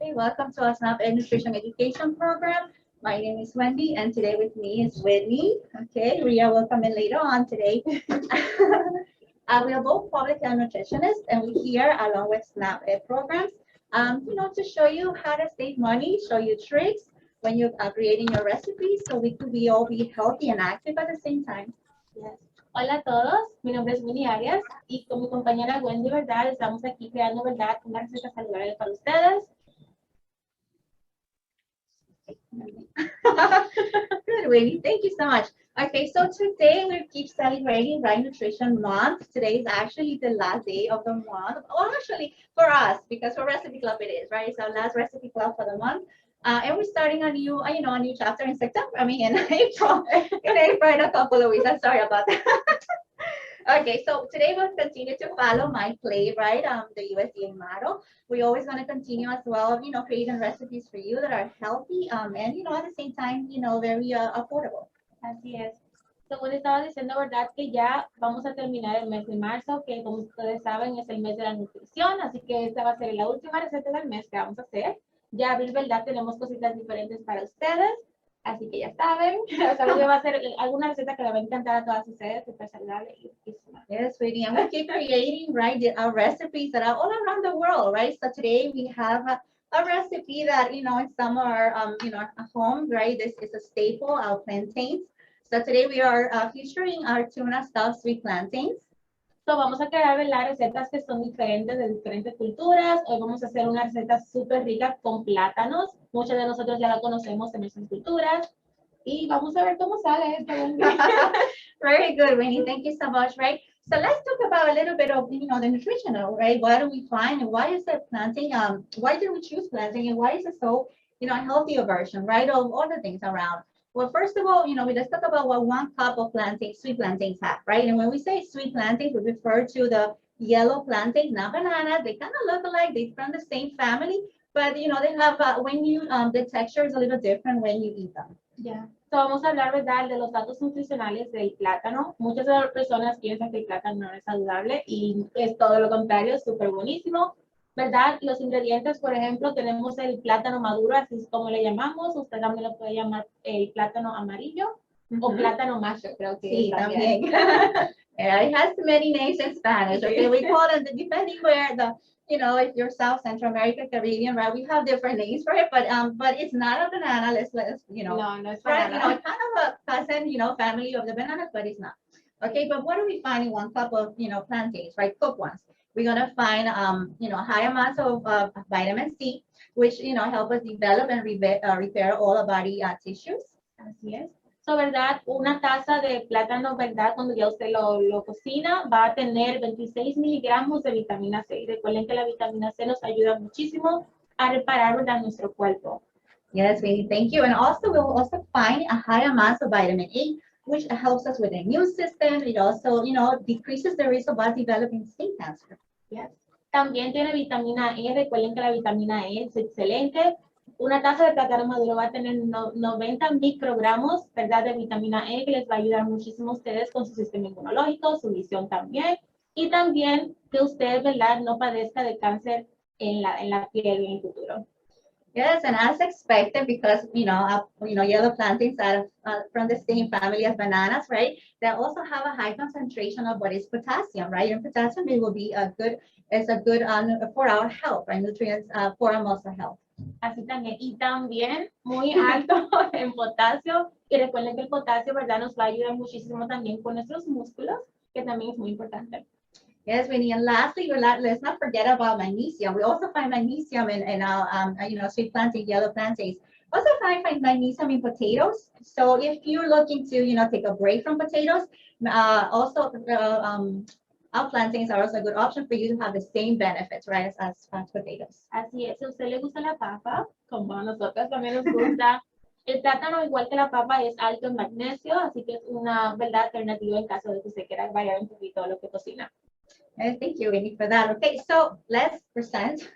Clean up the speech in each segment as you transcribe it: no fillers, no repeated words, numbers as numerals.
Hey, welcome to our SNAP Nutrition Education Program. My name is Wendy, and today with me is Whitney. Okay, Ria will come in later on today. We are both public health nutritionists, and we're here along with SNAP Ed programs, to show you how to save money, show you tricks when you're creating your recipes, so we could all be healthy and active at the same time. Yes. Hola a todos, mi nombre es Winnie Arias y con mi compañera Wendy, ¿verdad? Estamos aquí creando, ¿verdad? Una receta saludable para ustedes. Good, Winnie. Thank you so much. Okay, so today we keep celebrating Right Nutrition Month. Today is actually the last day of the month. Well, actually, for us, because for Recipe Club it is, right? It's our last Recipe Club for the month. And we're starting a new, a new chapter in September. I mean, in April. In April, in a couple of weeks. I'm sorry about that. Okay, so today we'll continue to follow my plate, right? The USDA model. We're always going to continue as well, creating recipes for you that are healthy, and at the same time, very affordable. Así es. Según estaba diciendo, ¿verdad? Que ya vamos a terminar el mes de marzo, que como ustedes saben es el mes de la nutrición, así que esta va a ser la última receta del mes que vamos a hacer. Ya abril, ¿verdad? Tenemos cositas diferentes para ustedes. Así que ya saben, o sea, que va a ser alguna receta que le va a encantar a todas ustedes, súper saludable y riquísima. Yes, sweetie, and we keep creating, right, our recipes that are all around the world, right? So today we have a recipe that, in some of our, at home, right? This is a staple, our plantains. So today we are featuring our tuna stuffed sweet plantains. So, vamos a crear, ¿verdad? Recetas que son diferentes de diferentes culturas. Hoy vamos a hacer una receta súper rica con plátanos. Muchos de nosotros ya la conocemos en nuestras culturas. Y vamos a ver cómo sale esto. Very good, Winnie. Thank you so much, right? So let's talk about a little bit of, the nutritional, right? What do we find and why is it planting? Why did we choose planting and why is it so, a healthier version, right? Of all the things around. Well, first of all, let's talk about what 1 cup of plantain, sweet plantains have, right? And when we say sweet plantains, we refer to the yellow plantains, not bananas. They kind of look alike. They're from the same family, but they have the texture is a little different when you eat them. Yeah. So, vamos a hablar, ¿verdad? De los datos nutricionales del plátano. Muchas de las personas piensan que el plátano no es saludable y es todo lo contrario, es súper buenísimo. ¿Verdad? Los ingredientes, por ejemplo, tenemos el plátano maduro, así es como le llamamos. Usted también lo puede llamar el plátano amarillo o plátano macho, creo que sí, también. Yeah, it has many names in Spanish. Okay, we call it depending where if you're South Central America, Caribbean, right? We have different names for it, but it's not a banana. Let's no, it's banana. Kind of a cousin, family of the bananas, but it's not. Okay, but what do we find in 1 cup of plantains, right? Cooked ones. We're gonna find high amounts of vitamin C, which help us develop and repair all the body tissues. Así es. So, ¿verdad? Una taza de plátano, ¿verdad? Cuando ya usted lo cocina, va a tener 26 miligramos de vitamina C. Y recuerden que la vitamina C nos ayuda muchísimo a reparar, ¿verdad? Nuestro cuerpo. Yes, Winnie, thank you. And also, we'll also find a high amount of vitamin A, which helps us with the immune system. It also, decreases the risk of us developing skin cancer. Yes. También tiene vitamina E. Recuerden que la vitamina E es excelente. Una taza de plátano maduro va a tener 90 microgramos, ¿verdad? De vitamina E, que les va a ayudar muchísimo a ustedes con su sistema inmunológico, su visión también. Y también que usted, ¿verdad? No padezca de cáncer en la piel en el futuro. Yes, and as expected, because yellow plantains are from the same family as bananas, right? They also have a high concentration of what is potassium, right? And potassium it will be a good for our health, right? Nutrients for our muscle health. Así también, y también muy alto en potasio. Y recuerden que el potasio, ¿verdad? Nos va a ayudar muchísimo también con nuestros músculos, que también es muy importante. Yes, Winnie. And lastly, let's not forget about magnesium. We also find magnesium in our, sweet plantain, yellow plantains. Also find magnesium in potatoes. So if you're looking to, take a break from potatoes, also our plantains are also a good option for you to have the same benefits, right, as potatoes. Así es. Si a usted le gusta la papa, como a nosotros también nos gusta, el plátano, igual que la papa, es alto en magnesio, así que es una, ¿verdad?, alternativa en caso de que usted quiera variar un poquito lo que cocina. Thank you, Winnie, for that. Okay, so let's present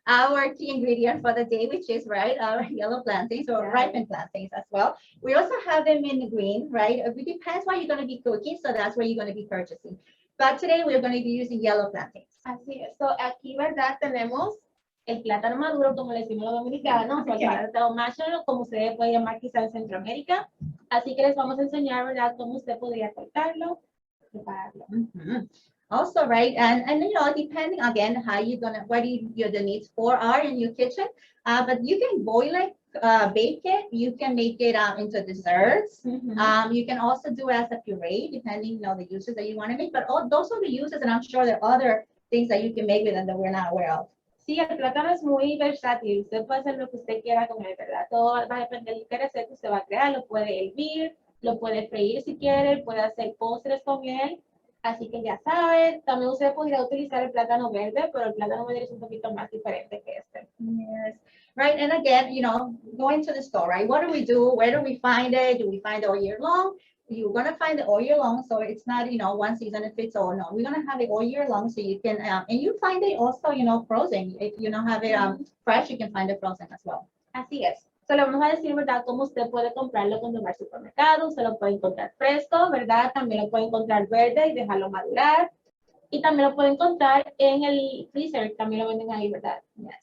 our key ingredient for the day, which is, right, our yellow plantains or ripened plantains as well. We also have them in the green, right? It depends what you're going to be cooking, so that's where you're going to be purchasing. But today we're going to be using yellow plantains. Así es. So aquí, ¿verdad? Tenemos el plátano maduro, como le decimos los dominicanos, o el plátano macho, como ustedes pueden llamar quizás en Centroamérica. Así que les vamos a enseñar, ¿verdad?, cómo usted podría cortarlo, prepararlo. Also, right, and you know, depending again how you're gonna, what the needs for are in your kitchen, but you can boil it, bake it. You can make it into desserts. You can also do as a puree, depending, you know, the uses that you want to make. But all those are the uses, and I'm sure there are other things that you can make with them that we're not aware of. Sí, el plátano es muy versátil. Usted puede hacer lo que usted quiera con él, ¿verdad? Todo va a depender de qué receta usted va a crear. Lo puede hervir, lo puede freír si quiere, puede hacer postres con él. Así que ya saben, también usted podría utilizar el plátano verde, pero el plátano verde es un poquito más diferente que este. Yes, right. And again, you know, going to the store, right? What do we do? Where do we find it? Do we find it all year long? You're gonna find it all year long, so it's not, you know, one season it fits all. No, we're gonna have it all year long, so you can, and you find it also, you know, frozen. If you don't have it fresh, you can find it frozen as well. Así es. Solo vamos a decir, ¿verdad?, cómo usted puede comprarlo cuando va al supermercado. Usted lo puede encontrar fresco, ¿verdad? También lo puede encontrar verde y dejarlo madurar. Y también lo puede encontrar en el freezer. También lo venden ahí, ¿verdad?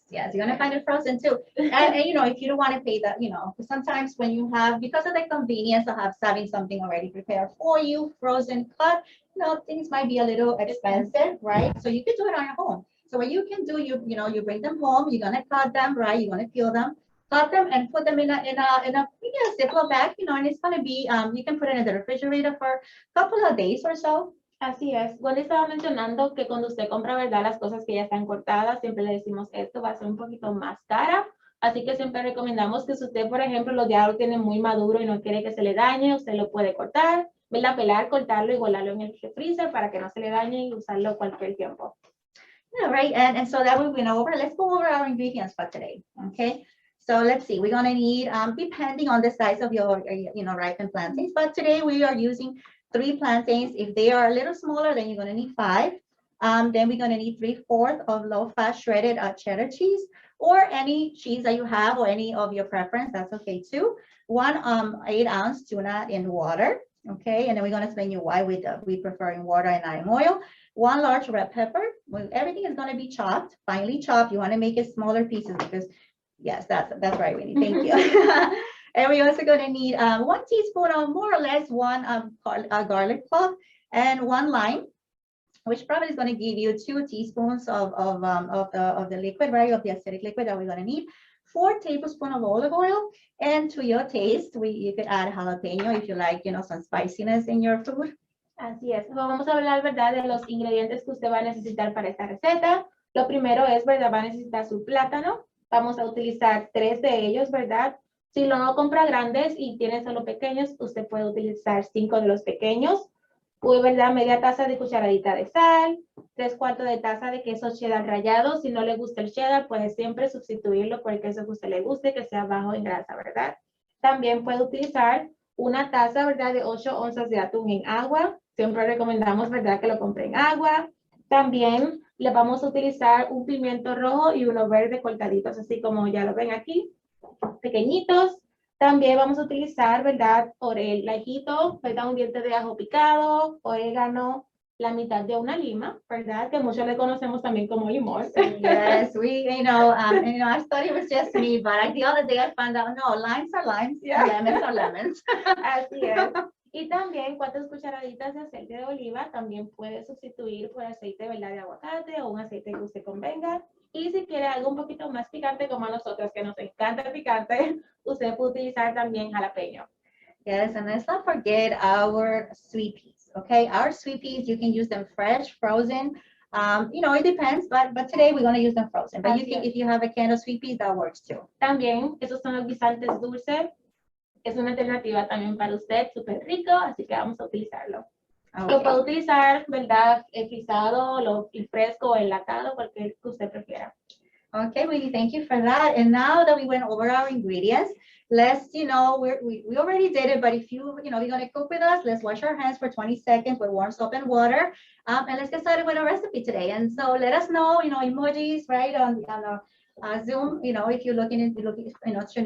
Yes, you're gonna find it frozen too. And you know, if you don't want to pay that, you know, sometimes when you have, because of the convenience of having something already prepared for you, frozen, cut, you know, things might be a little expensive, right? So you can do it on your home. So what you can do, you know, you bring them home, you're gonna cut them, right? You're gonna peel them, cut them, and put them in a Ziploc bag, you know, and it's gonna be, you can put it in the refrigerator for a couple of days or so. Así es. Wendy estaba mencionando que cuando usted compra, ¿verdad?, las cosas que ya están cortadas, siempre le decimos esto va a ser un poquito más cara. Así que siempre recomendamos que si usted, por ejemplo, los ya lo tiene muy maduro y no quiere que se le dañe, usted lo puede cortar, ¿verdad?, pelar, cortarlo y guardarlo en el freezer para que no se le dañe y usarlo cualquier tiempo. Yeah, right. And so that we went over. Let's go over our ingredients for today. Okay. So let's see. We're gonna need, depending on the size of your, you know, ripened plantains. But today we are using 3 plantains. If they are a little smaller, then you're gonna need 5. Then we're gonna need 3/4 of low-fat shredded cheddar cheese, or any cheese that you have, or any of your preference. That's okay too. 1 8-ounce tuna in water. Okay, and then we're gonna explain you why we prefer in water and not in oil. 1 large red pepper. Everything is gonna be chopped, finely chopped. You wanna make it smaller pieces because, yes, that's right, Winnie. Thank you. And we're also going to need 1 teaspoon or more or less 1 garlic clove, and 1 lime, which probably is going to give you 2 teaspoons of the liquid, right, of the acidic liquid that we're going to need. 4 tablespoons of olive oil, and to your taste, you could add jalapeno if you like, you know, some spiciness in your food. Así es. Vamos a hablar, ¿verdad?, de los ingredientes que usted va a necesitar para esta receta. Lo primero es, ¿verdad?, va a necesitar su plátano. Vamos a utilizar 3 de ellos, ¿verdad? Si no compra grandes y tiene solo pequeños, usted puede utilizar 5 de los pequeños. ¿Verdad? Media taza de cucharadita de sal, 3/4 de taza de queso cheddar rallado. Si no le gusta el cheddar, puede siempre sustituirlo por el queso que a usted le guste, que sea bajo en grasa, ¿verdad? También puede utilizar 1 taza, ¿verdad?, de 8 onzas de atún en agua. Siempre recomendamos, ¿verdad?, que lo compre en agua. También le vamos a utilizar un pimiento rojo y uno verde cortaditos, así como ya lo ven aquí, pequeñitos. También vamos a utilizar, ¿verdad?, el ajito, ¿verdad?, un diente de ajo picado, orégano, la mitad de una lima, ¿verdad?, que muchos le conocemos también como limón. Yes, you know, I thought it was just me, but the other day I found out, no, limes are limes, yeah. Lemons are lemons. Así es. Y también 4 cucharaditas de aceite de oliva. También puede sustituir por aceite, ¿verdad?, de aguacate o un aceite que usted convenga. Y si quiere algo un poquito más picante, como a nosotros que nos encanta el picante, usted puede utilizar también jalapeño. Yes, and let's not forget our sweet peas, okay? Our sweet peas, you can use them fresh, frozen. You know, it depends, but today we're going to use them frozen. But you can, if you have a can of sweet peas, that works too. También, esos son los guisantes dulces. Es una alternativa también para usted, súper rico, así que vamos a utilizarlo. Okay. Lo puede utilizar, ¿verdad?, frisado, el fresco o enlatado, cualquier que usted prefiera. Okay, Winnie, thank you for that. And now that we went over our ingredients, let's, you know, we already did it, but if you're going to cook with us, let's wash our hands for 20 seconds with warm soap and water. And let's get started with our recipe today. And so let us know, you know, emojis, right, on Zoom, you know, if you're tuning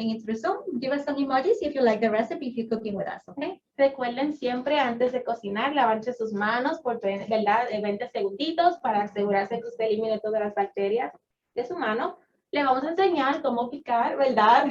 into the Zoom, give us some emojis if you like the recipe, if you're cooking with us, okay? Recuerden siempre antes de cocinar, lavarse sus manos por, ¿verdad?, 20 segunditos para asegurarse que usted elimine todas las bacterias de su mano. Le vamos a enseñar cómo picar, ¿verdad?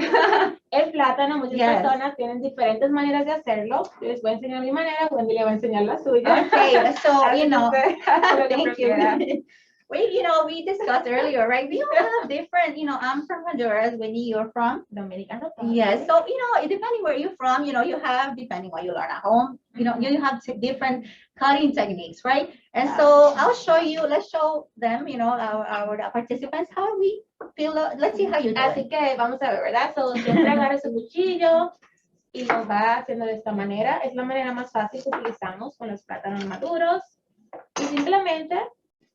El plátano, muchas Yes. personas tienen diferentes maneras de hacerlo. Yo les voy a enseñar mi manera, Wendy le va a enseñar la suya. Okay, so Así you que know, usted hace lo que thank prefiera. you. We discussed earlier, right? We all have different, I'm from Honduras. Wendy, you're from? Dominican Yes. So, depending where you're from, you have, depending what you learn at home, you have different cutting techniques, right? And so I'll show you, let's show them, our participants, how we feel. Let's see how you do Así it. que vamos a ver, ¿verdad? So, siempre agarre su cuchillo y lo va haciendo de esta manera. Es la manera más fácil que utilizamos con los plátanos maduros. Y simplemente,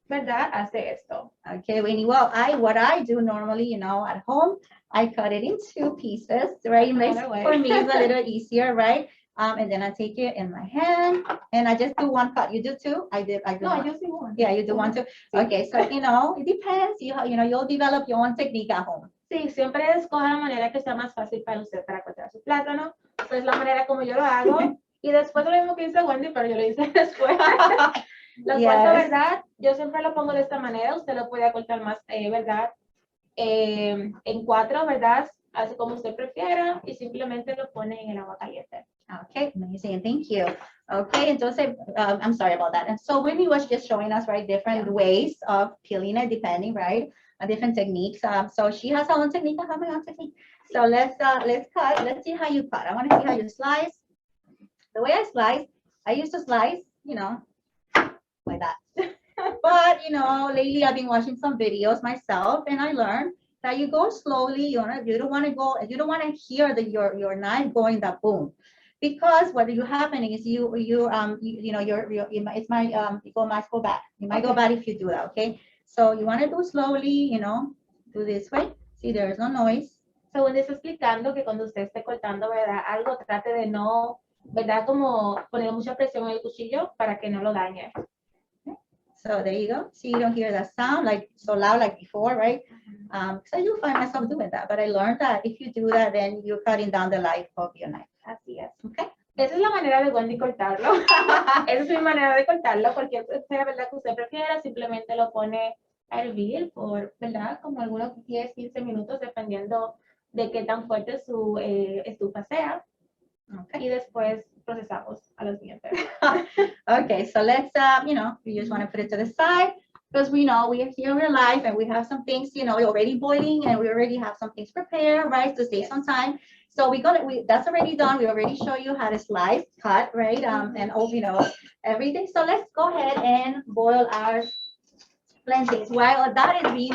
¿verdad? Hace esto. Okay, Winnie. Well, what I do normally, at home, I cut it in two pieces, right? It makes for me it's a little easier, right? And then I take it in my hand and I just do one cut. You do two? I do No, one. yo sí one. Yeah, you do one too. Okay, so it depends. You'll develop your own technique at home. Sí, siempre escoja la manera que sea más fácil para usted para cortar su plátano. Pues la manera como yo lo hago. Y después lo mismo que hice Wendy, pero yo lo hice después. Lo corto, ¿verdad? Yo siempre lo pongo de esta manera. Usted lo puede cortar más, ¿verdad? En cuatro, ¿verdad? Así como usted prefiera. Y simplemente lo pone en el agua caliente. Okay, amazing. Thank you. Okay, entonces, I'm sorry about that. And so Whitney was just showing us, right, different ways of peeling it, depending, right, different techniques. So she has her own technique, I have my own technique. So let's cut. Let's see how you cut. I want to see how you slice. The way I slice, I used to slice, like that. But, lately I've been watching some videos myself and I learned that you go slowly. You don't want to hear your knife going that boom. Because what is happening is you might go bad. You might go bad if you do that, okay? So you want to do slowly, do this way. See, there's no noise. So, Wendy está explicando que cuando usted esté cortando, ¿verdad? Algo, trate de no, ¿verdad? Como poner mucha presión en el cuchillo para que no lo dañe. So there you go. See, you don't hear that sound like so loud like before, right? Because I do find myself doing that, but I learned that if you do that, then you're cutting down the life of your knife. Así es. Okay. Esa es la manera de Wendy cortarlo. Esa es mi manera de cortarlo. Cualquier sea, ¿verdad? Que usted prefiera, simplemente lo pone a hervir por, ¿verdad? Como algunos 10, 15 minutos, dependiendo de qué tan fuerte su estufa sea. Okay. Y después procesamos a los dientes. Okay, so let's, you just want to put it to the side because we know we are here in life and we have some things, already boiling and we already have some things prepared, right, to save some time. So that's already done. We already show you how to slice, cut, right, and everything. So let's go ahead and boil our plantains. While that is being,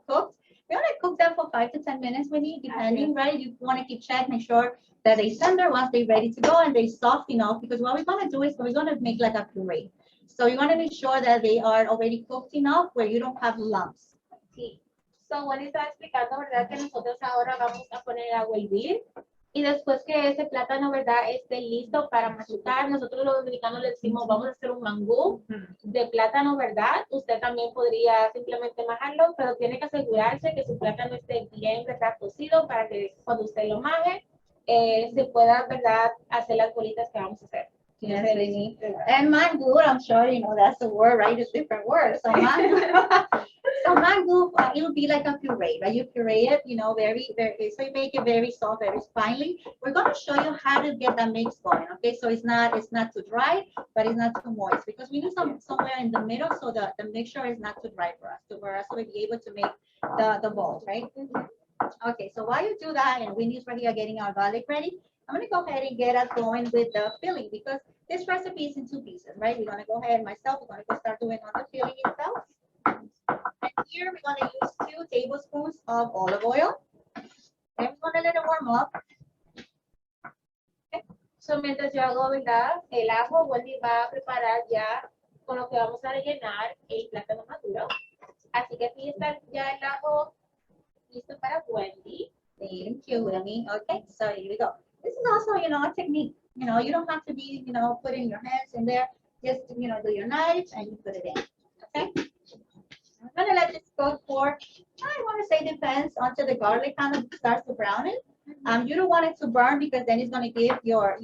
cooked, we want to cook them for 5 to 10 minutes, Winnie, depending, right? You want to keep check, make sure that they tender once they're ready to go and they soft enough, because what we're going to do is we're going to make like a puree. So you want to make sure that they are already cooked enough where you don't have lumps. Sí. So, Wendy estaba explicando, ¿verdad? Que nosotros ahora vamos a poner agua a hervir. Y después que ese plátano, ¿verdad? Esté listo para machucar, nosotros los dominicanos le decimos, vamos a hacer un mangú de plátano, ¿verdad? Usted también podría simplemente majarlo, pero tiene que asegurarse que su plátano esté bien, ¿verdad? Cocido para que cuando usted lo maje, se pueda, ¿verdad? Hacer las bolitas que vamos a hacer. Yes, really. And mango, I'm sure that's the word, right? It's different words. So mango, it'll be like a puree, right? You puree it, very, very, so you make it very soft, very finely. We're going to show you how to get that mix going. Okay, so it's not too dry, but it's not too moist, because we need somewhere in the middle so the mixture is not too dry for us to be able to make the balls, right? Okay, so while you do that, and Wendy's right here getting our garlic ready, I'm going to go ahead and get us going with the filling, because this recipe is in two pieces, right? We're going to go ahead, we're going to go start doing on the filling itself. And here we're going to use 2 tablespoons of olive oil. And we're going to let it warm up. Okay. So mientras yo hago, ¿verdad? El ajo, Wendy va a preparar ya con lo que vamos a rellenar el plátano maduro. Así que aquí está ya el ajo listo para Wendy. Thank you, Willie. Okay, so here we go. This is also, a technique. You don't have to be, putting your hands in there. Just, do your knife and you put it in. Okay. I'm gonna let this cook for, I want to say, depends until the garlic kind of starts to brown. You don't want it to burn, because then it's going to give your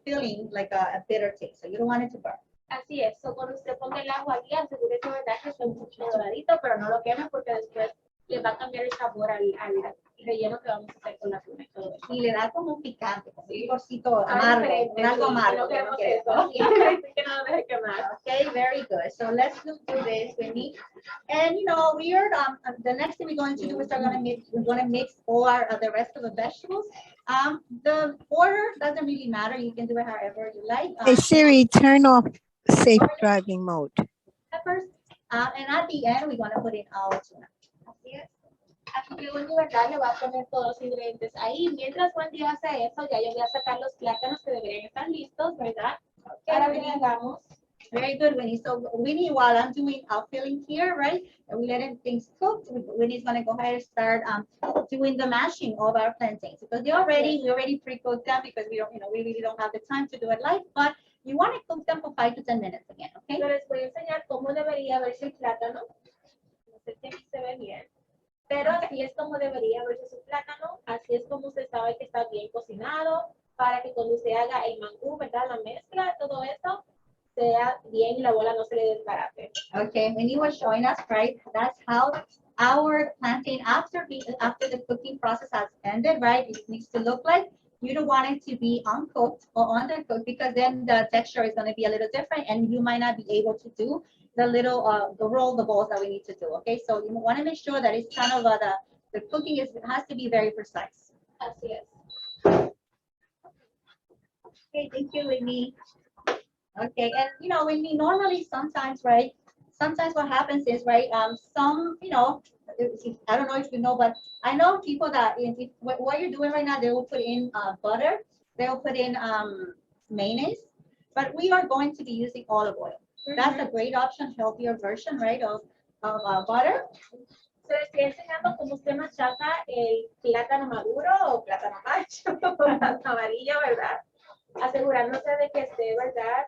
filling like a bitter taste. So you don't want it to burn. Así es. So cuando usted ponga el ajo aquí, asegúrese, ¿verdad? Que esté un poquito doradito, pero no lo queme porque después le va a cambiar el sabor al relleno que vamos a hacer con la tuna y todo eso. Y le da como un picante, como un picorcito Sabe amargo, diferente, un algo sí, amargo. no que queremos queremos, eso. ¿no? Así que no nos deje quemar. Okay, very good. So let's do this, Whitney. And you know, we're the next thing we're going to do is we're going to mix all the rest of the vegetables. The order doesn't really matter. You can do it however you like. Hey Siri, turn off safe driving mode. Peppers. And at the end, we're going to put in our tuna. Así es. Así que Wendy, ¿verdad? Le va a poner todos los ingredientes ahí. Mientras Wendy hace eso, ya yo voy a sacar los plátanos que deberían estar listos, ¿verdad? Ahora bien, hagamos. Very good, Winnie. So Winnie, while I'm doing our filling here, right, and we letting things cook, Winnie's gonna go ahead and start doing the mashing of our plantains because we already pre-cooked them because we don't, we really don't have the time to do it live, but you want to cook them for 5 to 10 minutes again, okay? Yo les voy a enseñar cómo debería verse el plátano. No sé si aquí se ve bien. Pero así es como debería verse su plátano. Así es como usted sabe que está bien cocinado para que cuando usted haga el mangú, ¿verdad? La mezcla, todo eso, sea bien y la bola no se le desbarate. Okay, Winnie was showing us, right? That's how our plantain after the cooking process has ended, right? It needs to look like. You don't want it to be uncooked or undercooked because then the texture is going to be a little different and you might not be able to do the little the balls that we need to do. Okay, so you want to make sure that it's kind of the cooking has to be very precise. Así es. Okay, thank you, Winnie. Okay, and Winnie, normally sometimes, right? Sometimes what happens is, right? Some, I don't know if you know, but I know people that what you're doing right now, they will put in butter, they will put in mayonnaise, but we are going to be using olive oil. That's a great option, healthier version, right, of butter. Se les estoy enseñando cómo usted machaca el plátano maduro o plátano macho, plátano amarillo, ¿verdad? Asegurándose de que esté, ¿verdad?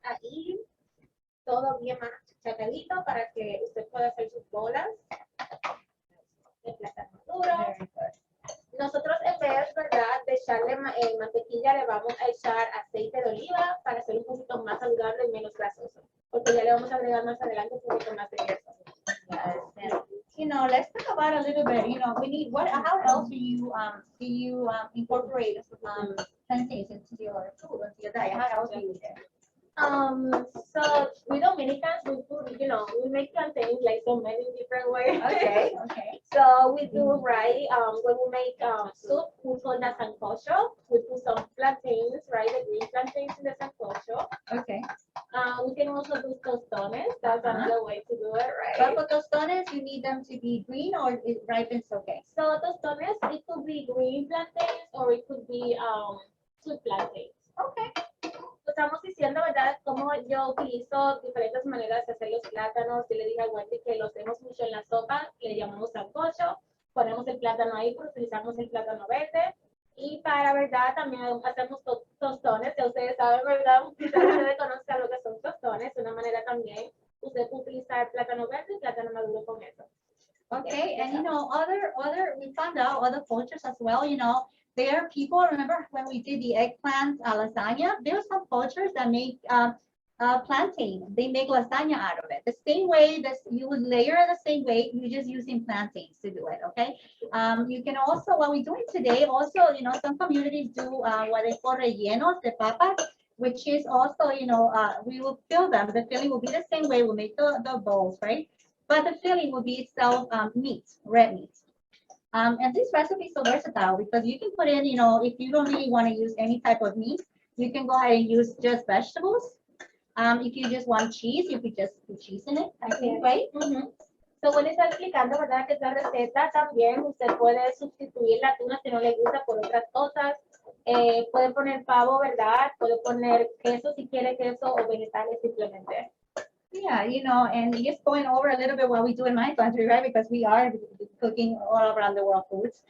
Ahí todo bien machacadito para que usted pueda hacer sus bolas de plátano maduro. Nosotros en vez, ¿verdad?, de echarle mantequilla, le vamos a echar aceite de oliva para hacer un poquito más saludable y menos grasoso. Porque ya le vamos a agregar más adelante un poquito más de queso. Let's talk about a little bit, we need, how else do you incorporate plantains into your food, into your diet? How else do you do it? So we Dominicans, we make plantains like so many different ways. Okay. So we do, right, when we make soup, we call that sancocho. We put some plantains, right, the green plantains in the sancocho. Okay. We can also do tostones. That's another way to do it, right? But for tostones, you need them to be green or it ripens okay? So tostones, it could be green plantains or it could be sweet plantains. Okay. Estamos diciendo, ¿verdad?, cómo yo utilizo diferentes maneras de hacer los plátanos. Yo le dije a Wendy que los hacemos mucho en la sopa, le llamamos sancocho. Ponemos el plátano ahí, pero utilizamos el plátano verde. Y para, ¿verdad?, también hacemos tostones. Ya ustedes saben, ¿verdad? Quizás ustedes conozcan lo que son tostones. De una manera también, usted puede utilizar plátano verde y plátano maduro con eso. Okay, and we found out other cultures as well, there are people, remember when we did the eggplant lasagna, there are some cultures that make plantain. They make lasagna out of it. The same way you would layer it the same way, you're just using plantains to do it, okay? You can also, what we're doing today, also, some communities do what they call rellenos de papas, which is also, we will fill them. The filling will be the same way. We'll make the bowls, right? But the filling will be itself meat, red meat. And this recipe is so versatile because you can put in, if you don't really want to use any type of meat, you can go ahead and use just vegetables. If you just want cheese, you could just put cheese in it, I think, right? So, bueno, está explicando, ¿verdad?, que esta receta también usted puede sustituir la tuna si no le gusta por otras cosas. Puede poner pavo, ¿verdad? Puede poner queso si quiere queso o vegetales simplemente. Yeah, and just going over a little bit what we do in my country, right? Because we are cooking all around the world foods.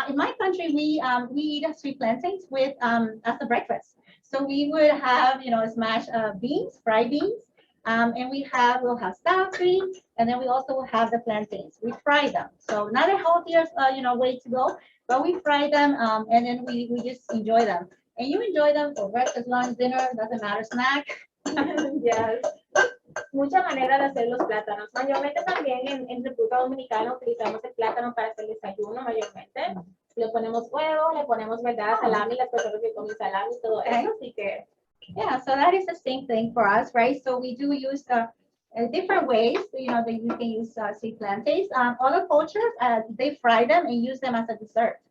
In my country, we eat sweet plantains with as a breakfast. So we would have, smashed beans, fried beans, and we'll have sour cream, and then we also will have the plantains. We fry them. So not a healthier, way to go, but we fry them, and then we just enjoy them. And you enjoy them for breakfast, lunch, dinner, doesn't matter, snack. Yes. muchas maneras de hacer los plátanos. Mayormente también en República Dominicana utilizamos el plátano para hacer desayuno, mayormente. Le ponemos huevo, le ponemos, ¿verdad? Salami, las personas que comen salami, todo eso, así que... Yeah, so that is the same thing for us, right? So we do use different ways, you know, that you can use sweet plantains. Other cultures, they fry them and use them as a dessert.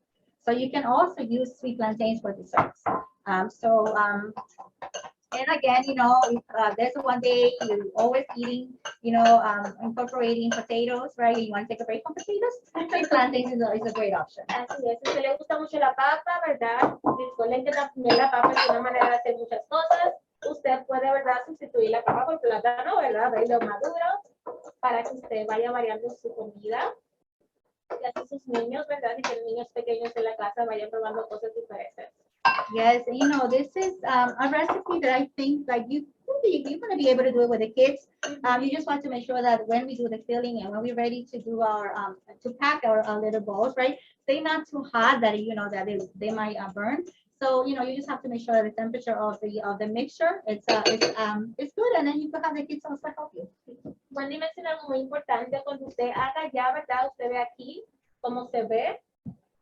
So you can also use sweet plantains for desserts. And again, you know, if there's one day you're always eating, you know, incorporating potatoes, right? You want to take a break from potatoes? Sweet plantains is a great option. Así es, si le gusta mucho la papa, ¿verdad? Recuerden que también la papa es una manera de hacer muchas cosas. Usted puede, ¿verdad? Sustituir la papa por plátano, ¿verdad? Verlo maduro, para que usted vaya variando su comida. Y así sus niños, ¿verdad? Si tienen niños pequeños en la casa, vayan probando cosas diferentes. Yes, you know, this is a recipe that I think like you're gonna be able to do it with the kids. You just want to make sure that when we do the filling and when we're ready to do our to pack our little balls, right? Stay not too hot that you know that they might burn. So you know, you just have to make sure that the temperature of the mixture it's good, and then you can have the kids also help you. Wendy mencionó algo muy importante cuando usted haga ya, ¿verdad? Usted ve aquí cómo se ve.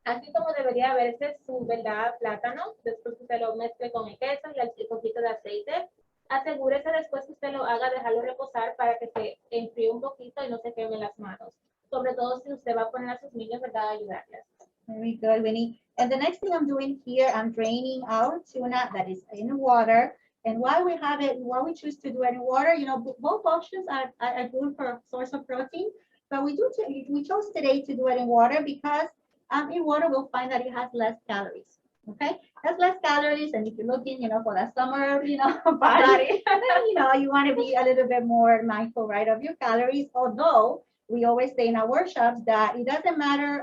Así como debería verse su, ¿verdad? Plátano, después que usted lo mezcle con el queso y el poquito de aceite. Asegúrese después que usted lo haga, dejarlo reposar para que se enfríe un poquito y no se quemen las manos. Sobre todo si usted va a poner a sus niños, ¿verdad? A ayudarles. Very good, Winnie. And the next thing I'm doing here, I'm draining our tuna that is in water. And why we choose to do it in water, you know, both options are good for a source of protein. But we chose today to do it in water because in water, we'll find that it has less calories. Okay, has less calories, and if you're looking, you know, for that summer, you know, body, then, you know, you want to be a little bit more mindful, right, of your calories. Although we always say in our workshops that it doesn't matter,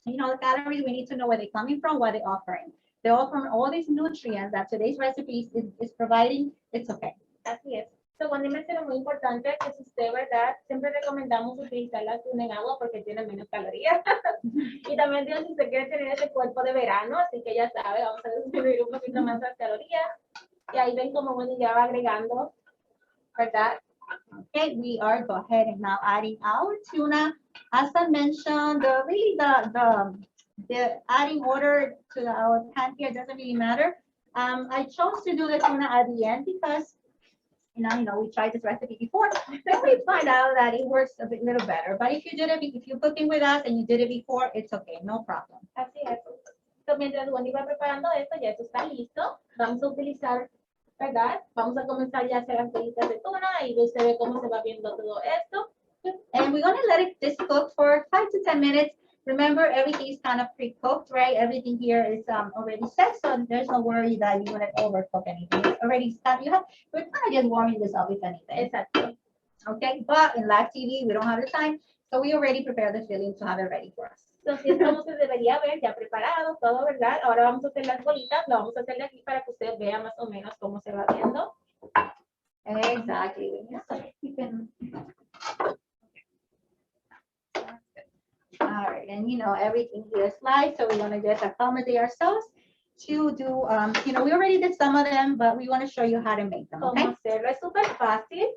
you know, the calories. We need to know where they're coming from, what they're offering. They're offering all these nutrients that today's recipe is providing. It's okay. Así es. So, Wendy mencionó muy importante que si usted, ¿verdad? Siempre recomendamos utilizar la tuna en agua porque tiene menos calorías. Y también digo, si usted quiere tener ese cuerpo de verano, así que ya sabe, vamos a disminuir un poquito más las calorías. Y ahí ven como Wendy ya va agregando, ¿verdad? Okay, we are go ahead and now adding our tuna. As I mentioned, the adding order to our pan here doesn't really matter. I chose to do the tuna at the end because you know, we tried this recipe before, then we find out that it works a little better. But if you're cooking with us and you did it before, it's okay, no problem. Así es. Entonces, mientras Wendy va preparando esto, ya esto está listo. Vamos a utilizar, ¿verdad? Vamos a comenzar ya a hacer las bolitas de tuna y usted ve cómo se va viendo todo esto. And we're gonna let this cook for 5 to 10 minutes. Remember, everything is kind of pre-cooked, right? Everything here is already set, so there's no worry that you're gonna overcook anything. It's already set. We're kind of just warming this up, if anything. Exacto. Okay, but in live TV, we don't have the time, so we already prepared the filling to have it ready for us. Entonces, como se debería ver ya preparado todo, ¿verdad? Ahora vamos a hacer las bolitas, lo vamos a hacer de aquí para que usted vea más o menos cómo se va viendo. Exactly. Yeah, so you can. All right, and you know, everything here is live, so we want to just accommodate ourselves to do, you know, we already did some of them, but we want to show you how to make them, okay? Cómo hacerlo es súper fácil.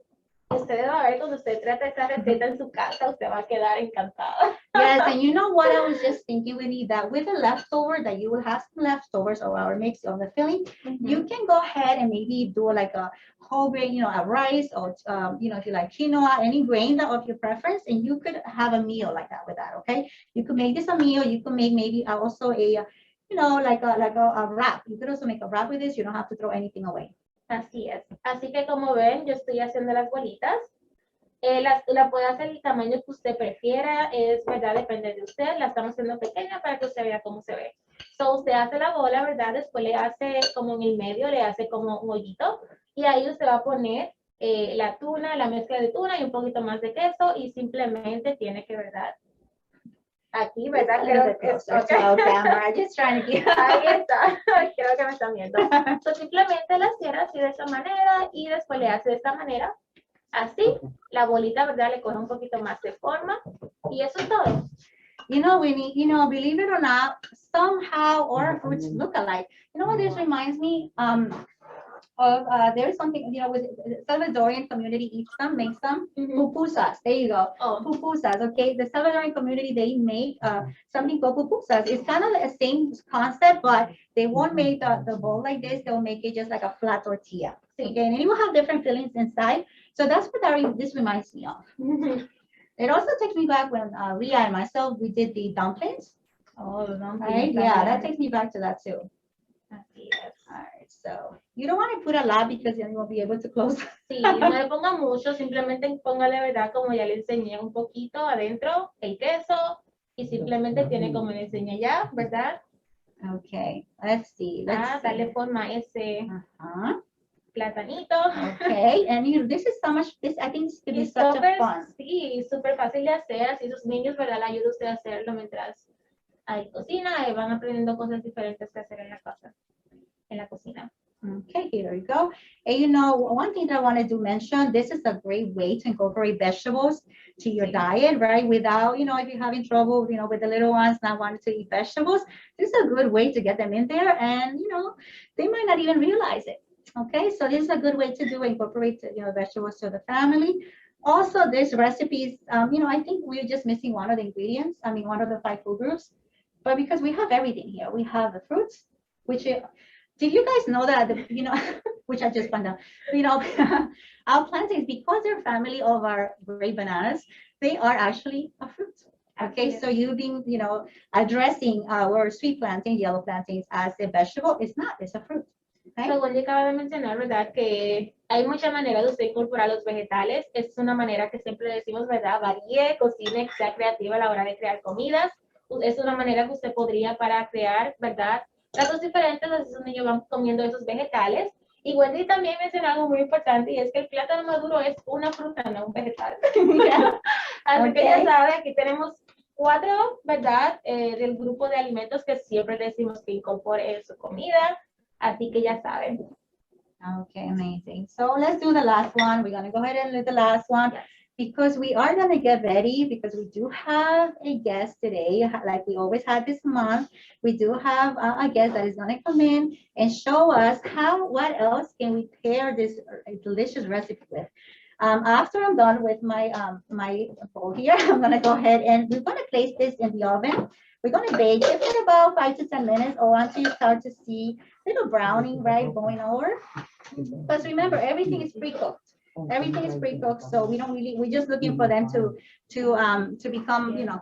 Usted va a ver cuando usted trata esta receta en su casa, usted va a quedar encantada. Yes, and you know what I was just thinking, Winnie, that with the leftover, that you will have some leftovers of our mix of the filling, you can go ahead and maybe do like a whole grain, you know, a rice or, you know, if you like quinoa, any grain of your preference, and you could have a meal like that with that, okay? You could make this a meal. You could make maybe also a, you know, like a wrap. You could also make a wrap with this. You don't have to throw anything away. Así es. Así que como ven, yo estoy haciendo las bolitas. La puede hacer el tamaño que usted prefiera, es verdad, depende de usted. La estamos haciendo pequeña para que usted vea cómo se ve. So, usted hace la bola, ¿verdad? Después le hace como en el medio, le hace como un hoyito. Y ahí usted va a poner la tuna, la mezcla de tuna y un poquito más de queso. Y simplemente tiene que, ¿verdad? Aquí, ¿verdad? Creo que Just trying to get. Ahí está. Creo que me están viendo. So, simplemente la cierra así de esta manera y después le hace de esta manera. Así, la bolita, ¿verdad? Le coge un poquito más de forma. Y eso es todo. You know, Winnie, you know, believe it or not, somehow all our fruits look alike. You know what this reminds me? of, there's something, you know, with Salvadorian community eats them, makes them, Mhm. pupusas. There you go. Oh, Pupusas, okay? The Salvadoran community, they make something called pupusas. It's kind of the same concept, but they won't make the bowl like this. They'll make it just like a flat tortilla. Okay, and it will have different fillings inside. So that's what this reminds me of. It also takes me back when Ria and myself, we did the dumplings. oh, the dumplings. Right? Yeah, that takes me back to that too. Así es. All right, so you don't want to put a lot because then you won't be able to close. Sí, no le ponga mucho, simplemente póngale, ¿verdad? Como ya le enseñé un poquito adentro, el queso, y simplemente tiene como le enseñé ya, ¿verdad? Okay, let's see. Let's Darle forma a ese Uh-huh. platanito. Okay, and this is so much, I think this could Y be such a súper, fun. sí, súper fácil de hacer, así sus niños, ¿verdad? Le ayuda a usted a hacerlo mientras hay cocina y van aprendiendo cosas diferentes que hacer en la casa, en la cocina. Okay, here we go. And you know, one thing that I wanted to mention, this is a great way to incorporate vegetables to your diet, right? Without, you know, if you're having trouble, you know, with the little ones not wanting to eat vegetables, this is a good way to get them in there and, you know, they might not even realize it. Okay, so this is a good way to do incorporate, you know, vegetables to the family. Also, this recipes, you know, I think we're just missing one of the ingredients. I mean, one of the 5 food groups, but because we have everything here, we have the fruits, which did you guys know that, you know, which I just found out, you know, our plantains, because they're family of our great bananas, they are actually a fruit. Okay, so you being, you know, addressing our sweet plantain, yellow plantains as a vegetable, it's not, it's a fruit. Okay? So, Wendy acaba de mencionar, ¿verdad? Que hay muchas maneras de usted incorporar los vegetales. Es una manera que siempre decimos, ¿verdad? Varíe, cocine, sea creativa a la hora de crear comidas. Es una manera que usted podría para crear, ¿verdad? Platos diferentes, así sus niños van comiendo esos vegetales. Y Wendy también mencionó algo muy importante y es que el plátano maduro es una fruta, no un vegetal. Así que ya sabe, aquí tenemos 4, ¿verdad? Del grupo de alimentos que siempre decimos que incorpore en su comida. Así que ya saben. Okay, amazing. So let's do the last one. We're gonna go ahead and do the last one because we are gonna get ready because we do have a guest today, like we always had this month. We do have a guest that is gonna come in and show us what else can we pair this delicious recipe with. After I'm done with my my bowl here, I'm gonna go ahead and we're gonna place this in the oven. We're gonna bake it for about 5 to 10 minutes or until you start to see little browning, right, going over. Because remember, everything is pre-cooked. Everything is pre-cooked, so we don't really, we're just looking for them to become, you know,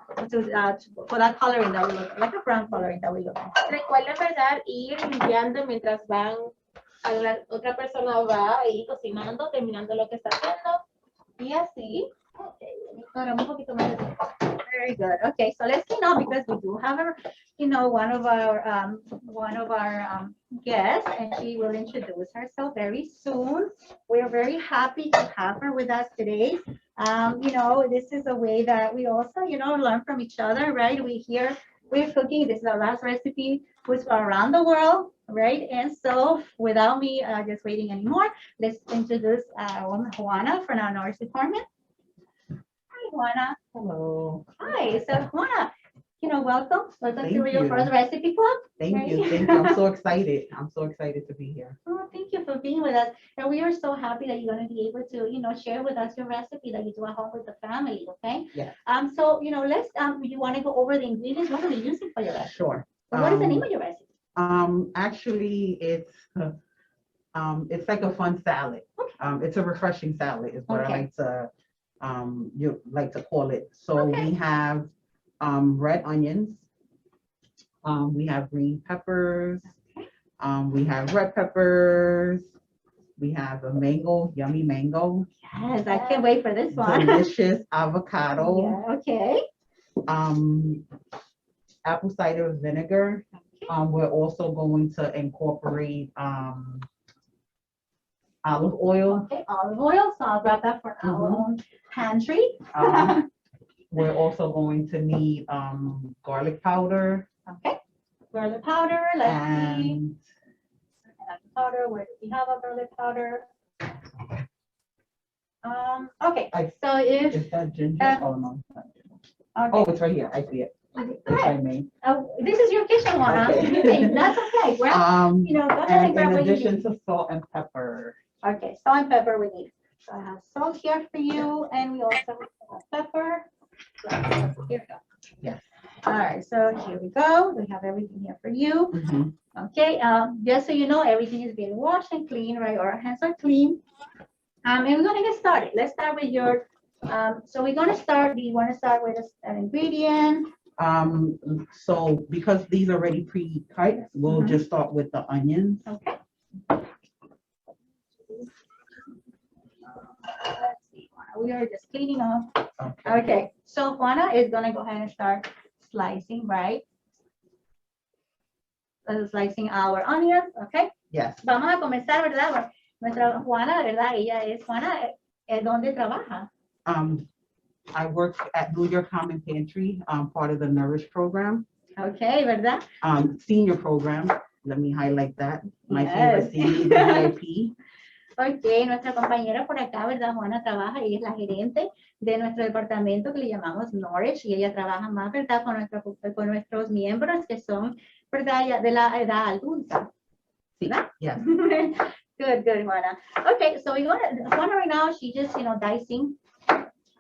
for that coloring that we look, like a brown coloring that we look at. Recuerden, ¿verdad? Ir limpiando mientras van, a la otra persona va ahí cocinando, terminando lo que está haciendo. Y así. Okay, ahora un poquito más de Very good. Okay, so let's clean up because we do have a, you know, one of our guests, and she will introduce herself very soon. We are very happy to have her with us today. You know, this is a way that we also, you know, learn from each other, right? We're cooking. This is our last recipe, was around the world, right? And so, without me just waiting anymore, let's introduce Juana from our North Department. Hi, Juana. Hello. Hi, so Juana, you know, welcome. Welcome Thank to your you. first recipe club. Thank you. Thank you. I'm so excited. I'm so excited to be here. Oh, thank you for being with us. And we are so happy that you're going to be able to, you know, share with us your recipe that you do at home with the family, okay? Yes. So, you know, let's, you want to go over the ingredients? What are we using for your recipe? Sure. What is the name of your recipe? Actually, it's like a fun salad. It's a refreshing salad is what I like to call it. So we have red onions. We have green peppers. We have red peppers. We have a mango, yummy mango. Yes, I can't wait for this one. Delicious avocado. Yeah, okay. Apple cider vinegar. We're also going to incorporate olive oil. Okay, olive oil. So I'll grab that for our own pantry. We're also going to need garlic powder. Okay, garlic powder. Let's see. And Garlic powder. Where do we have a garlic powder? Okay. So if is that ginger? Oh no. It's not ginger. Oh, it's right here. I see it. It's right, me. This is your kitchen, Juana. Okay. That's okay. Grab, you know, go ahead and And grab in what you addition need. to salt and pepper. Okay, salt and pepper we need. So I have salt here for you, and we also have pepper. Here we go. Yes. All right, so here we go. We have everything here for you. Mhm. Okay, just so you know, everything is being washed and clean, right? Our hands are clean. And we're gonna get started. Let's start with your, so we're gonna start, do you wanna start with an ingredient? So because these are already pre-cut, we'll Mhm. just start with the onions. Okay. Let's see, Juana, we are just cleaning up. Okay. Okay, so Juana is gonna go ahead and start slicing, right? Slicing our onions, okay? Yes. Vamos a comenzar, ¿verdad? Bueno, nuestra Juana, ¿verdad? Ella es Juana, ¿dónde trabaja? I work at New York Common Pantry, part of the Nourish program, Okay, ¿verdad? senior program. Let me highlight that. My Yes. favorite senior is the VIP. Ok, nuestra compañera por acá, ¿verdad? Juana trabaja, ella es la gerente de nuestro departamento que le llamamos Nourish y ella trabaja más, ¿verdad? Con nuestros miembros que son, ¿verdad? Ya de la edad adulta. Sí, yes. Good, Juana. Okay, so Juana right now, she just, you know, dicing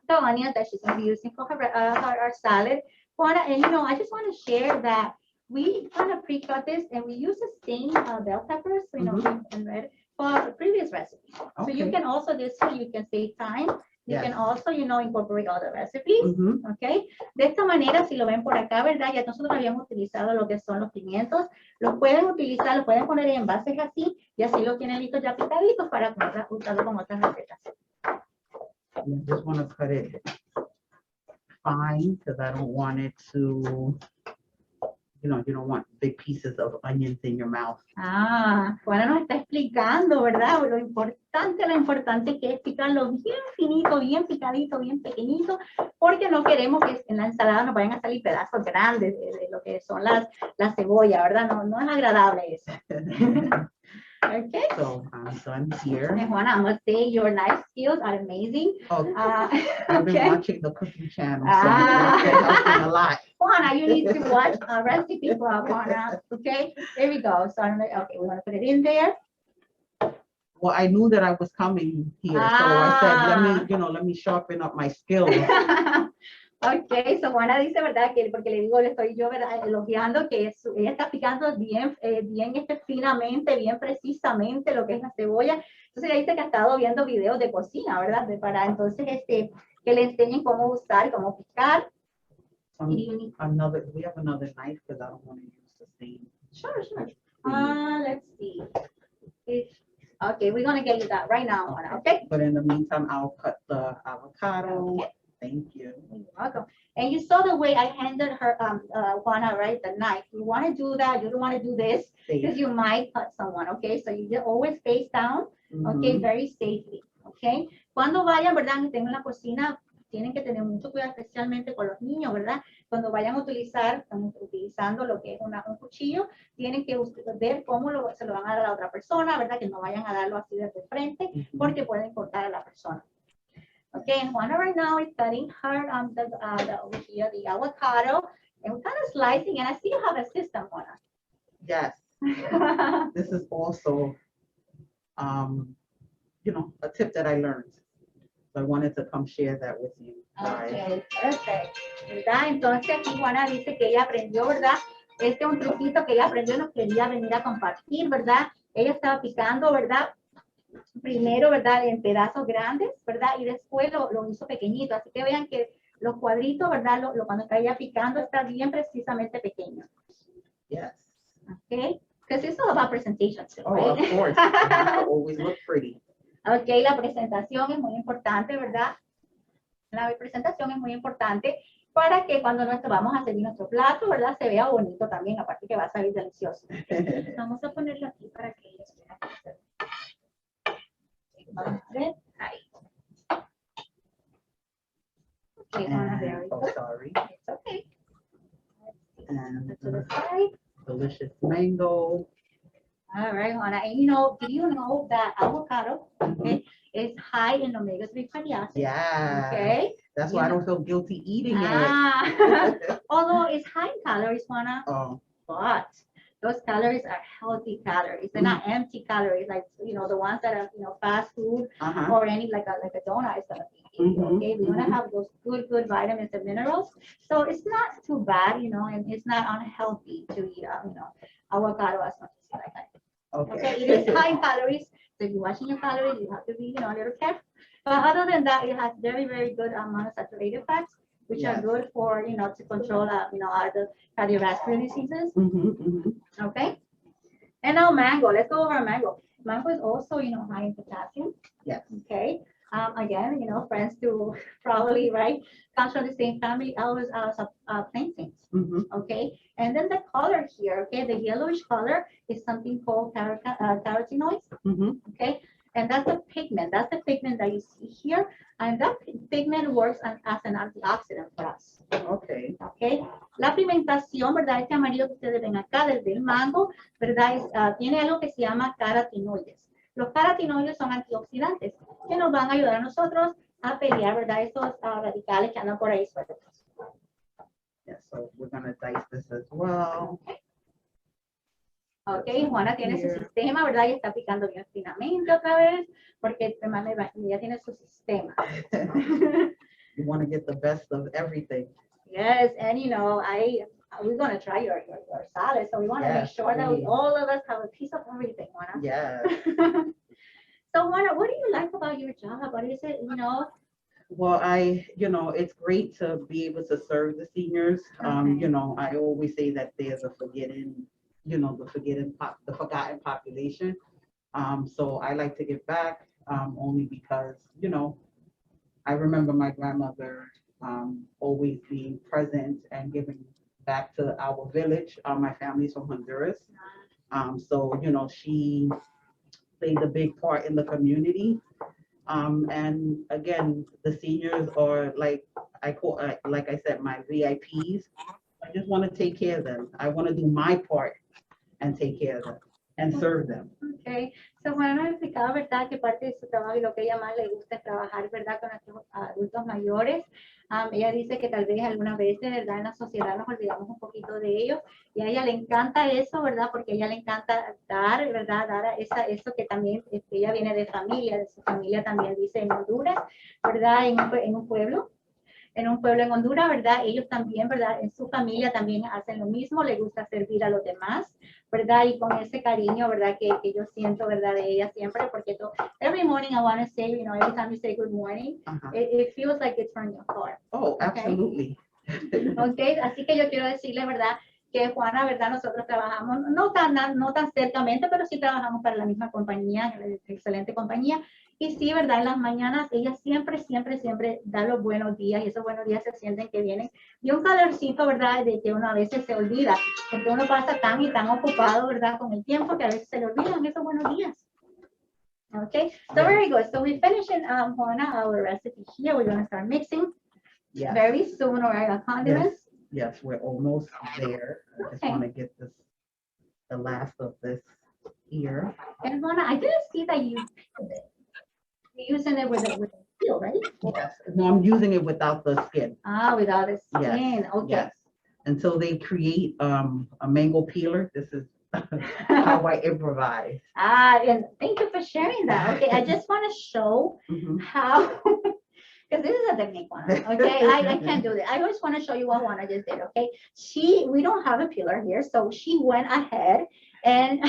the onion that she's going to be using for her salad. Juana, and you know, I just want to share that we kind of pre-cut this and we use the same bell peppers, you know, green and red for the previous recipe. So you Okay. can also, this way you can save time. You Yes. can also, you know, incorporate other recipes. Mhm. Okay. De esta manera, si lo ven por acá, ¿verdad? Ya nosotros habíamos utilizado lo que son los pimientos. Los pueden utilizar, los pueden poner en envases así y así lo tienen listos ya picaditos para usarlo con otras recetas. You just want to cut it fine because I don't want it to, you know, you don't want big pieces of onions in your mouth. Ah, Juana nos está explicando, ¿verdad? Lo importante que es picarlo bien finito, bien picadito, bien pequeñito, porque no queremos que en la ensalada nos vayan a salir pedazos grandes de lo que son las cebolla, ¿verdad? No es agradable eso. Okay. So I'm done here. And Juana, I must say your knife skills are amazing. Oh, I've been Okay. watching the cooking channel, so Ah. that's helping a lot. Juana, you need to watch a recipe club, Juana. Okay, there we go. So okay, we want to put it in there. Well, I knew that I was coming here, so I said, let me sharpen up my skills. Ok, so Juana dice, ¿verdad? Que porque le digo, le estoy yo, ¿verdad? Elogiando que ella está picando bien, finamente, bien precisamente lo que es la cebolla. Entonces ella dice que ha estado viendo videos de cocina, ¿verdad? Para entonces, que le enseñen cómo usar, cómo picar. We have another knife because I don't want to use the same. Sure. Let's see. Okay, we're gonna get you that right now, Juana, okay? But in the meantime, I'll cut the avocado. Okay. Thank you. You're welcome. And you saw the way I handed her, Juana, right, the knife. You want to do that. You don't want to do this because you might cut someone, okay? So you just always face down, okay, very safely, okay? Cuando vayan, ¿verdad? Que tengan la cocina, tienen que tener mucho cuidado, especialmente con los niños, ¿verdad? Cuando vayan a utilizando lo que es un cuchillo, tienen que ver cómo se lo van a dar a la otra persona, ¿verdad? Que no vayan a darlo así desde frente, porque pueden cortar a la persona. Okay, and Juana right now is cutting her over here, the avocado, and we're kind of slicing, and I see you have a system, Juana. Yes. This is also, a tip that I learned. So I wanted to come share that with you guys. Okay, perfect. ¿Verdad? Entonces aquí Juana dice que ella aprendió, ¿verdad? Un truquito que ella aprendió y nos quería venir a compartir, ¿verdad? Ella estaba picando, ¿verdad? Primero, ¿verdad? En pedazos grandes, ¿verdad? Y después lo hizo pequeñito. Así que vean que los cuadritos, ¿verdad? Cuando está ella picando está bien precisamente pequeño. Yes. Okay. Because it's all about presentation too, Oh, right? of course. You have to always look pretty. Okay, la presentación es muy importante, ¿verdad? La presentación es muy importante para que cuando vamos a servir nuestro plato, ¿verdad? Se vea bonito también, aparte que va a salir delicioso. Vamos a ponerlo aquí para que ellos vean. Vamos a ver, ahí. Okay, there we go. Oh, sorry. It's okay. And To the side. delicious mango. All right, Juana. And do you know that avocado, okay, is high in omega-3 fatty acids? Yeah. Okay. That's why I don't feel guilty eating it. Although it's high in calories, Juana, Oh, but those calories are healthy calories. They're not empty calories, like, the ones that are, fast food or any like a donut is gonna be. Okay, we want to have those good vitamins and minerals. So it's not too bad, and it's not unhealthy to eat, avocado as much as you like. Okay, it is high in calories. So if you're watching your calories, you have to be, a little careful. But other than that, it has very, very good monounsaturated fats, which are good for, to control, other cardiovascular diseases. Okay. And now mango. Let's go over mango. Mango is also, high in potassium. yes. Okay. Again, friends to probably, right, comes from the same family as plantains. Okay. And then the color here, okay, the yellowish color is something called carotenoids. Okay. And that's the pigment. That's the pigment that you see here. And that pigment works as an antioxidant for us. Okay. Okay. La pigmentación, ¿verdad? Este amarillo que ustedes ven acá del mango, ¿verdad? Tiene algo que se llama carotenoides. Los carotenoides son antioxidantes que nos van a ayudar a nosotros a pelear, ¿verdad? Estos radicales que andan por ahí sueltos. Yeah, so we're gonna dice this as well. Ok, Juana tiene su sistema, ¿verdad? Y está picando bien finamente otra vez, porque ya tiene su sistema. You want to get the best of everything. Yes, and we're going to try your salad, so we want to make sure that all of us have a piece of everything, Juana. Yeah. So, Juana, what do you like about your job? What is it, Well, it's great to be able to serve the seniors. I always say that there's a the forgotten population. So I like to give back only because, I remember my grandmother always being present and giving back to our village. My family's from Honduras. So, she played a big part in the community. And again, the seniors are like I said, my VIPs. I just want to take care of them. I want to do my part and take care of them and serve them. Okay. So, bueno, me explicaba, ¿verdad?, que parte de su trabajo y lo que ella más le gusta es trabajar, ¿verdad?, con nuestros adultos mayores. Ella dice que tal vez algunas veces, ¿verdad?, en la sociedad nos olvidamos un poquito de ellos y a ella le encanta eso, ¿verdad?, porque a ella le encanta dar, ¿verdad?, dar eso que también ella viene de familia, de su familia también dice en Honduras, ¿verdad?, en un pueblo en Honduras, ¿verdad? Ellos también, ¿verdad? En su familia también hacen lo mismo, les gusta servir a los demás, ¿verdad? Y con ese cariño, ¿verdad? Que yo siento, ¿verdad? De ella siempre, porque every morning I want to say, every time you say good morning, it feels like it's from your heart. Oh, absolutely. Okay, así que yo quiero decirle, ¿verdad?, que Juana, ¿verdad? Nosotros trabajamos no tan cercamente, pero sí trabajamos para la misma compañía, excelente compañía. Y sí, ¿verdad? En las mañanas ella siempre da los buenos días y esos buenos días se sienten que vienen de un calorcito, ¿verdad? De que uno a veces se olvida, porque uno pasa tan ocupado, ¿verdad? Con el tiempo que a veces se le olvidan esos buenos días. Okay, so very good. So we finishing, Juana, our recipe here. We're going to start mixing very soon, all right, our condiments. Yes, we're almost there. I just want to get the last of this here. And Juana, I didn't see that you peeled it. You're using it with a peel, right? Yes. No, I'm using it without the skin. Without the skin. Yes. Okay. Yes. Until they create a mango peeler. This is how I improvise. And thank you for sharing that. Okay, I just want to show how, because this is a technique one. Okay, I can't do that. I just want to show you what Juana just did. Okay, we don't have a peeler here, so she went ahead and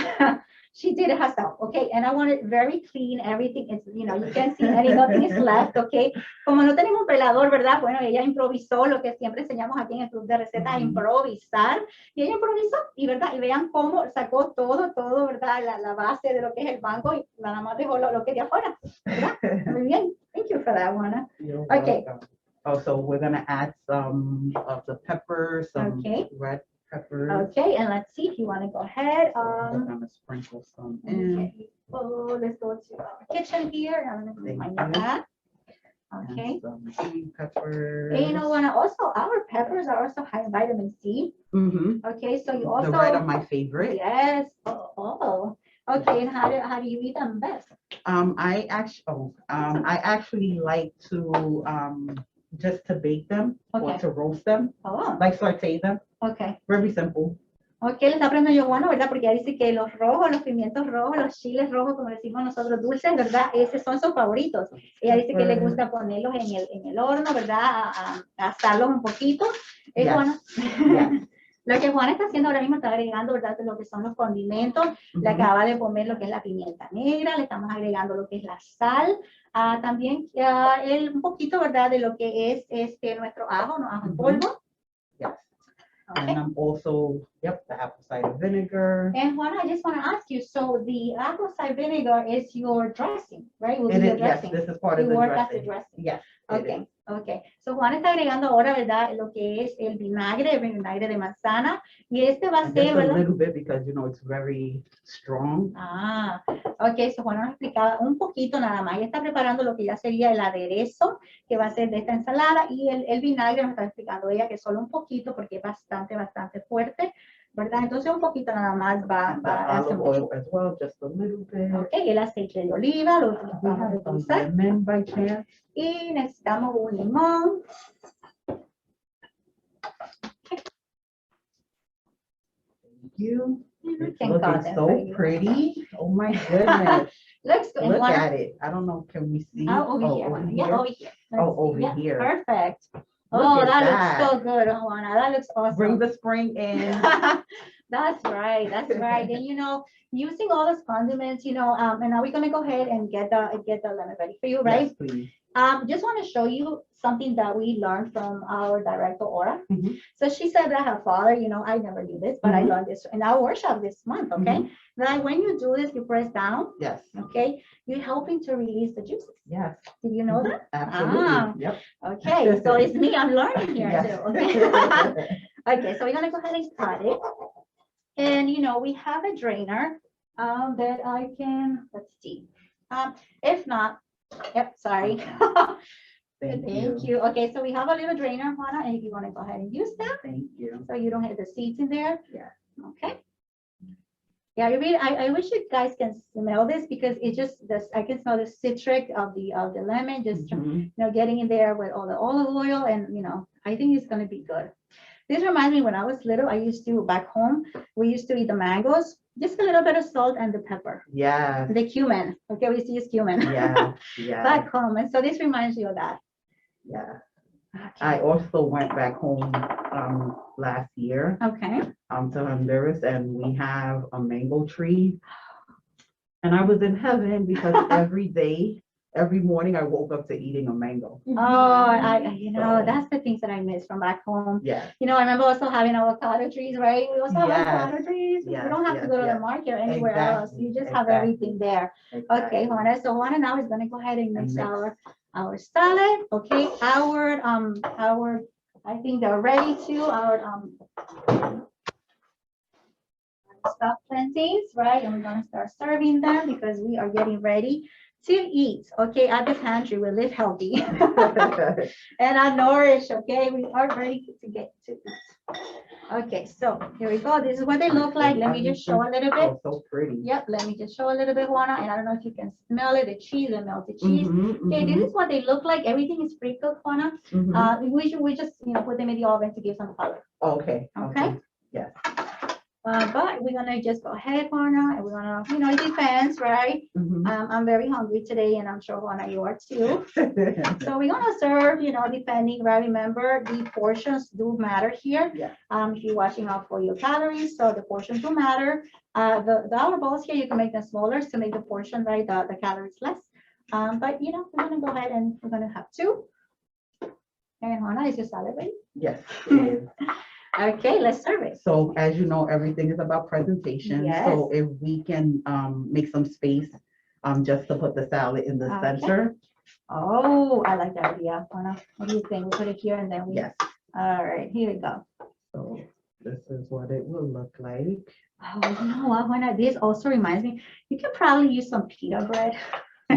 she did it herself, okay, and I want it very clean, everything is, you can't see nothing is left, okay. Como no tenemos un pelador, ¿verdad? Bueno, ella improvisó lo que siempre enseñamos aquí en el club de recetas, improvisar, y ella improvisó, y verdad, y vean cómo sacó todo, ¿verdad? La base de lo que es el banco, y nada más dejó lo que de afuera, ¿verdad? Muy bien, thank you for that, Juana. Okay. Also, we're gonna add some of the pepper, some red peppers. Okay, and let's see if you want to go ahead. We're gonna sprinkle some in. Okay. Oh, let's go to our kitchen here. I'm gonna find that. Okay. And some green peppers. And also our peppers are also high in vitamin C. Okay, so you also the red are my favorite. Yes. Oh. Okay, and how do you eat them best? I actually like to just to bake them or Okay. to roast them, Oh, like saute them. okay. Very simple. Ok, le está aprendiendo yo, bueno, ¿verdad? Porque ya dice que los rojos, los pimientos rojos, los chiles rojos, como decimos nosotros, dulces, ¿verdad? Esos son sus favoritos. Ella dice que le gusta ponerlos en el horno, ¿verdad? A asarlos un poquito. Yes. Juana, Yes. lo que Juana está haciendo ahora mismo está agregando, ¿verdad? Lo que son los condimentos. Le Mhm. acaba de poner lo que es la pimienta negra, le estamos agregando lo que es la sal. También un poquito, ¿verdad? De lo que es nuestro ajo, ¿no? Ajo en Mhm. polvo. Yes. Okay. And I'm also, yep, the apple cider vinegar. And Juana, I just want to ask you, so the apple cider vinegar is your dressing, right? Will It be your is, yes, dressing. this is part You of the work as a dressing. dressing. Yes. it is. Okay, okay. So Juana está agregando ahora, ¿verdad? Lo que es el vinagre de manzana. Y este va a And ser, just a ¿verdad? little bit because, you know, it's very strong. Ok, so Juana nos explicaba un poquito nada más. Ella está preparando lo que ya sería el aderezo que va a ser de esta ensalada y el vinagre nos está explicando ella que solo un poquito porque es bastante fuerte, ¿verdad? Entonces un poquito nada más va The a hacer olive oil mucho. as well, just a little bit. Ok, el aceite de oliva lo We vamos a have a utilizar. lemon by chance. Y necesitamos un limón. Thank you. It's Can looking cut them for so you. pretty. Oh my goodness. Looks good. Look at it. I don't know. Can we see? Over here. over Yeah, here. over here. Let's Oh, see. over Yeah, here. Perfect. Look at that that. looks so good, Juana. That looks awesome. Bring the spring in. That's right. That's right. And using all those condiments, and now we're gonna go ahead and get the lemon ready for you, right? Yes, please. Just want to show you something that we learned from our director Aura. Mhm. So she said that her father, I never knew this, but I Mhm. learned this in our workshop this month. Okay, that when you do this, you press down. Yes. Okay, you're helping to release the juices. Yes. Did you know that? Absolutely. Yep. Okay, so it's me. I'm learning here Yes. too. Okay. Okay, so we're gonna go ahead and cut it. And we have a drainer that I can, let's see. If not, yep, sorry. Thank you. Okay, so we have a little drainer, Juana, and if you want to go ahead and use that, Thank you. so you don't have the seeds in there. Yeah. Okay. Yeah, I wish you guys can smell this because it just I can smell the citric of the lemon just Mhm. getting in there with all the olive oil, and I think it's gonna be good. This reminds me when I was little, I used to back home, we used to eat the mangoes, just a little bit of salt and the pepper, Yes. the cumin. Okay, we used to use cumin. Yeah. Yeah. Back home, and so this reminds you of that. Yeah. Okay. I also went back home last year Okay. to Honduras, and we have a mango tree. And I was in heaven because every morning I woke up to eating a mango. Oh, that's the things that I miss from back home. Yeah. I remember also having avocado trees, right? We also have Yes. avocado trees. Yes, We don't have to yes, go to the yes. market or anywhere else. Exactly, You just have exactly. everything there. Exactly. Okay, Juana. So Juana now is gonna go ahead and mix mix. our salad. Okay, our I think they're ready to our stuffed plantains, right? And we're gonna start serving them because we are getting ready to eat. Okay, at the pantry we live healthy and are nourished. Okay, we are ready to get to eat. Okay, so here we go. This is what they look like. Let me just show a little bit. Oh, so pretty. Yep, let me just show a little bit, Juana, and I don't know if you can smell it, the cheese, the melted cheese. Mhm, Okay, mhm, this is what they look like. Everything is pre-cooked, Juana. mhm. We just put them in the oven to give some color. Okay. Okay. Yes. But we're gonna just go ahead, Juana, and we're gonna, it depends, right? Mhm. I'm very hungry today, and I'm sure Juana, you are too. So we're gonna serve, depending, right? Remember, the portions do matter here. Yeah. If you're watching out for your calories, so the portions do matter. The hour balls here, you can make them smaller to make the portion, right, the calories less. But we're gonna go ahead and we're gonna have two. And Juana, is your salad ready? Yes, it is. Okay, let's serve it. So as you know, everything is about presentation. Yes. So if we can make some space just to put the salad in the Okay. center. Oh, I like that idea, Juana. What do you think? We put it here and then we. Yes. All right, here we go. So this is what it will look like. Oh, you know what, Juana? This also reminds me, you could probably use some pita bread.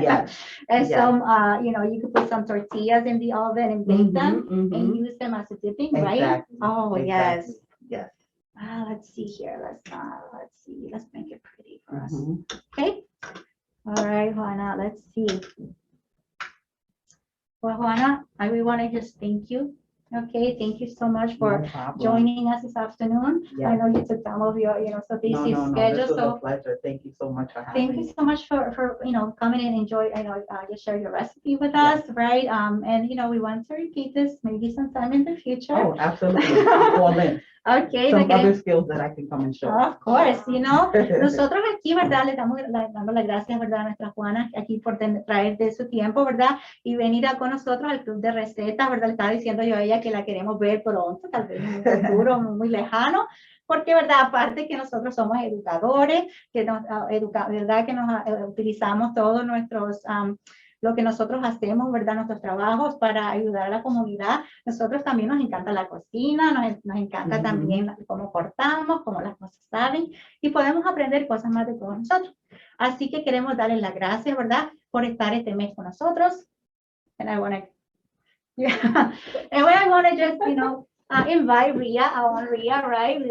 Yes. And yes. some, you could put some tortillas in the oven and bake them Mhm, and mhm. use them as a dipping, right? Exactly. Oh, yes. Exactly. Yes. Let's see here. Let's see. Let's make it pretty for us. Mhm. Okay. All right, Juana. Let's see. Well, Juana, we want to just thank you. Okay, thank you so much for No problem. joining us this afternoon. I Yeah. know you took time of your, so busy No, schedule. this was a So pleasure. Thank you so much for having thank you me. so much for coming and enjoy. I know you share your recipe with Yeah. us, right? And we want to repeat this maybe sometime in the future. Oh, absolutely. I'm all in. Okay, Some okay. other skills that I can come and show. Of course, nosotros aquí, ¿verdad? Le damos las gracias, ¿verdad? A nuestra Juana aquí por traer de su tiempo, ¿verdad? Y venir con nosotros al club de recetas, ¿verdad? Le estaba diciendo yo a ella que la queremos ver pronto, tal vez en un futuro muy lejano, porque, ¿verdad? Aparte que nosotros somos educadores, que nos ¿verdad? Que nos utilizamos todos nuestros... lo que nosotros hacemos, ¿verdad? Nuestros trabajos para ayudar a la comunidad. Nosotros también nos encanta la cocina, nos encanta también cómo cortamos, cómo las cosas saben y podemos aprender cosas más de todos nosotros. Así que queremos darles las gracias, ¿verdad? Por estar este mes con nosotros. And I want to, and I want to just, invite Ria, our Ria, right?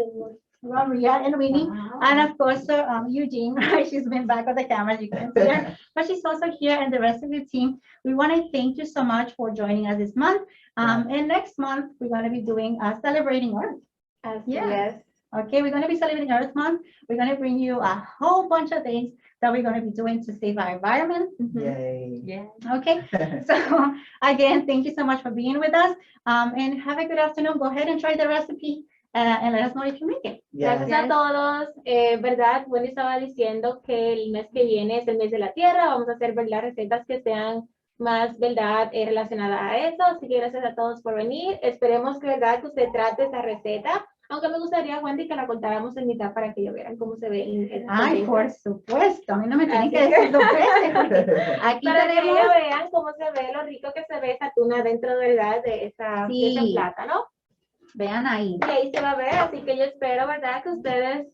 Ria and Winnie, and of course, Eugene, right? She's been back on the camera, you can see her, but she's also here, and the rest of the team. We want to thank you so much for joining us this month. And next month, we're going to be doing Celebrating Earth. Yes. Okay, we're going to be celebrating Earth Month. We're going to bring you a whole bunch of things that we're going to be doing to save our environment. Yay. Yeah. Okay, so again, thank you so much for being with us, and have a good afternoon. Go ahead and try the recipe. And let us know if you make it. Gracias Yes. a todos, ¿verdad? Wendy estaba diciendo que el mes que viene es el mes de la tierra, vamos a hacer, ¿verdad? Recetas que sean más, ¿verdad? Relacionadas a eso, así que gracias a todos por venir, esperemos que, ¿verdad? Que usted trate esa receta, aunque me gustaría, Wendy, que la cortáramos en mitad para que ellos vieran cómo se ve. Ay, por supuesto, a mí no me tienen que decir 2 veces, porque aquí para que tenemos... ellos vean cómo se ve, lo rico que se ve esa tuna dentro, ¿verdad? De ese plátano. Vean ahí. Y ahí se va a ver, así que yo espero, ¿verdad? Que ustedes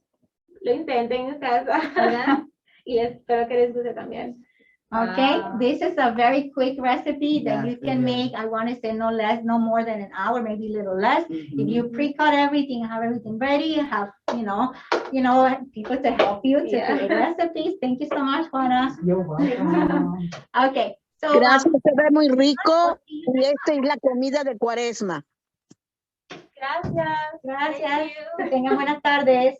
lo intenten en casa. ¿Verdad? Y espero que les guste también. Okay, this is a very quick recipe that you Yes, can it make. I want to say no more than an hour, maybe a little less. If you pre-cut everything, have everything ready, have, people to help you to create recipes. Thank you so much, Juana. You're welcome. Okay, so... Gracias, se ve muy rico y esta es la comida de Cuaresma. Gracias. Gracias. Que tengan buenas tardes.